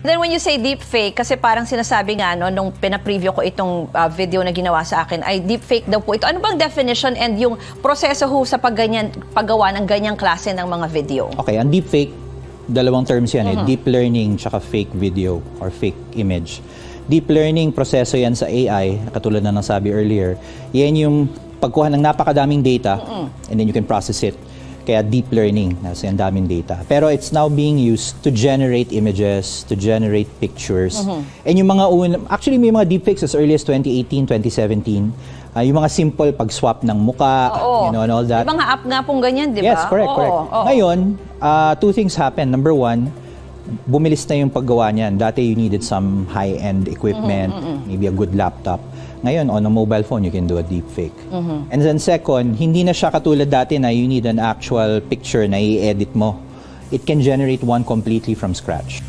Then when you say deepfake, kasi parang sinasabi nga no, nung pina-preview ko itong video na ginawa sa akin, ay deepfake daw po ito. Ano bang definition and yung proseso ho sa paggawa ng ganyang klase ng mga video? Okay, ang deepfake, dalawang terms yan deep learning tsaka fake video or fake image. Deep learning, proseso yan sa AI, katulad na nasabi earlier. Yan yung pagkuha ng napakadaming data and then you can process it. Kaya deep learning, nasa yung daming data. Pero it's now being used to generate images, to generate pictures. And yung mga actually may mga deepfakes as early as 2018, 2017. Yung mga simple pag-swap ng muka, you know, and all that. May mga app nga pong ganyan, di ba? Yes, correct, correct. Ngayon, two things happen. Number one, bumilis na yung paggawa niyan. Dati you needed some high-end equipment, maybe a good laptop. Ngayon, on a mobile phone, you can do a deepfake. And then second, hindi na siya katulad dati na you need an actual picture na i-edit mo. It can generate one completely from scratch.